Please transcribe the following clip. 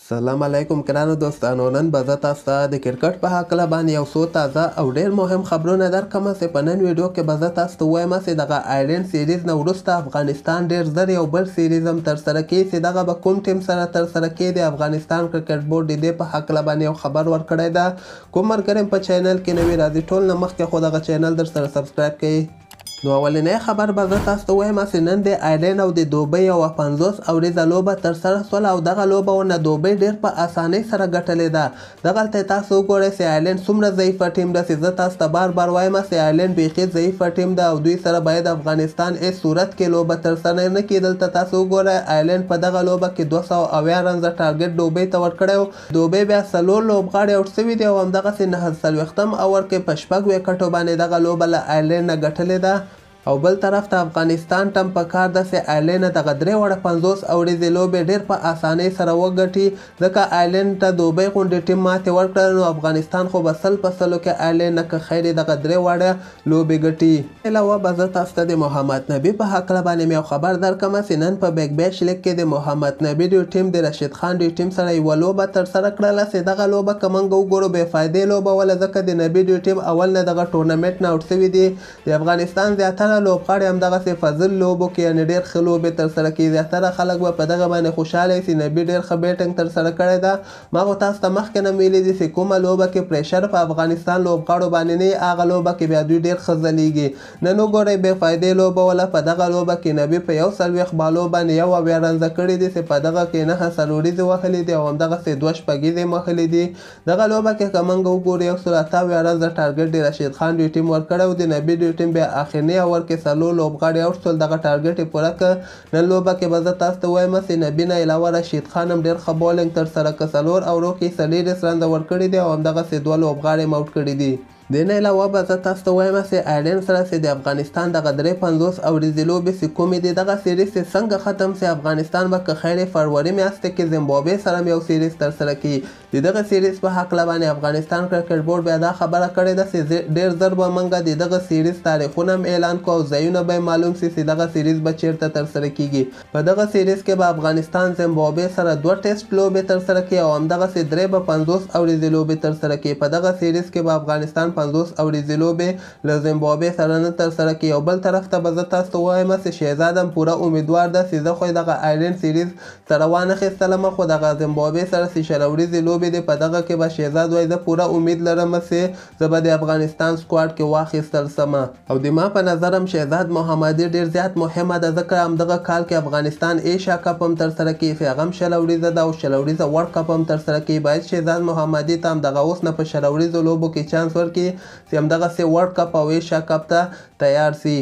سلام علیکم ګرانو دوستانو، نن به زه تاسو ته د کرکټ په هکله باندې یو څو تازه او ډېر مهم خبرونه درکړم چې په نن ویډیو کې به زه تاسو ته ووایم چې دغه آیرلینډ سیریز نه وروسته افغانستان ډېر زر یو بل سیریز هم ترسره کوي چې دغه به کوم ټیم سره ترسره کوي. د افغانستان کرکټ بورډ د دې په هکله باندې یو خبر ورکړی ده. کوم ملګری په چینل کې نوي راځي ټول نه مخکې خو دغه چینل در سره سبسکرایب کړئ. نو اولنی خبر به زه تاسو ته وایم چې نن د آیرلینډ او د دوبۍ یوه 50 اوریزه لوبه ترسره شوله او دغه لوبه ونه دوبۍ ډېر په اسانۍ سره ګټلې ده. دغلته تاسو وګورئ چې آیرلینډ څومره ضعیفه ټیم ده چې زه تاسو ته بار بار وایم چې آیرلینډ بیخي ضعیفه ټیم ده او دوی سره باید افغانستان هیڅ صورت کې لوبه ترسره نه کړي. دلته تاسو وګورئ آیرلینډ په دغه لوبه کې 270 رنزه ټارګټ دوبۍ ته ورکړی و. دوبۍ بیا 4 لوبغاړي آوټ شوي دي او همدغسې 49م اوور کې په 6 وکټو باندې دغه لوبه له آیرلینډ نه ګټلې ده. او بل طرف ته افغانستان ته هم پکار ده چې آیرلینډ نه دغه 3 وړه 50 اوریزې لوبې ډېر په اسانۍ سره وګټي، ځکه آیرلینډ ته دوبۍ غوندې ټیم ماتې ورکړه. نو افغانستان خو به 100% کې آیرلینډ نه که خیر دغه 3 وړه لوبې ګټي. علاوه به زه تاسو ته د محمد نبي په هکله باندې مې یو خبر درکړم چې نن په بیګ بیش لیګ کې د محمد نبي دوی ټیم د رشید خان دوی ټیم سره یوه لوبه ترسره کړله چې دغه لوبه که موږ وګورو بې فایدې لوبه وله، ځکه د نبي دوی ټیم اول نه دغه ټورنمنټ نه آوټ شوي دي. د افغانستان زیاتره لوبغاړي همدغه فضل لوبو کې یعنې ډېر ښه لوبې ترسره کوي. زیاتره خلک به په دغه باندې خوشحاله وي چې نبي ډېر ښه بیټنګ ترسره کړی ده. ما خو تاسو ته مخکې نه ویلي دي چې کومه لوبه کې پریشر په افغانستان لوبغاړو باندې نه وي هغه لوبه کې بیا دوی ډېر ښه ځلیږي. نن وګورئ بې فایدې لوبه وله. په دغه لوبه کې نبي په 140 بالو باندې 71 رنزه کړي دي چې په دغه کې 9 څلوریزې وهلې دي او همدغسې 2 شپږیزې وهلې دي. دغه لوبه کې که موږ وګورو 178 رنزه ټارګټ د رشید خان دوی ټیم ورکړی او د نبي دوی ټیم بیا اخرني اوور کې 4 لوبغاړي آوټ شول، دغه ټارګټ یې پوره کړ. نن لوبه کې به زه تاسو ته وایم چې نبي نه علاوه رشید خان هم ډېر ښه بولینګ ترسره کړ. 4 اوورو کې 40 رنزه ورکړي دي او همدغسې 2 لوبغاړي هم آوټ کړي دي. د نه علاوه به زه تاسو ته وایم چې آیرلینډ سره چې د افغانستان دغه 350 اوریزې لوبې چې کومې دي دغه سیریز چې څنګه ختم شي افغانستان به که خیر فروری میاشتې کې زیمبابوې سره هم یو سیریز ترسره کړي. د دغه سیریز په هکله باندې افغانستان کرکټ بورډ بیا دا خبره کړې ده چې ډېر زر به موږ د دغه سیریز تاریخونه هم اعلان کړو او ځایونه به معلوم شي چې دغه سیریز به چیرته ترسره کیږي. په دغه سیریز کې به افغانستان زیمبابوې سره 2 ټیسټ لوبې ترسره کړي او همدغسې 3 به 50 اوریزې لوبې ترسره کړي. په دغه سیریز کې به افغانستان 50 اوریزې لوبې له زیمبابوې سره نه ترسره کړي. او بل طرف ته به زه تاسو ته وایم چې شهزاد هم پوره امیدوار ده چې زه خو دغه آیرلینډ سیریز سره وانخیستلم، خو دغه زیمبابوې سره چې 6 اوریزې لوبې دي په دغه کې به شهزاد وایي زه پوره امید لرم چې زه به د افغانستان سکواډ کې واخیستل سم. او د ما په نظر هم شهزاد محمدي ډېر زیات مهمه ده، ځکه همدغه کال کې افغانستان ایشیا کپ هم ترسره کوي چې هغه هم 6 اوریزه ده او 6 اوریزه ورلډ کپ هم ترسره کوي. باید شهزاد محمدي ته هم دغه اوس نه په 6 اوریزو لوبو کې چانس ورکړي چې همدغه ورلډ کپ او ایشیا کپ ته تیار سي.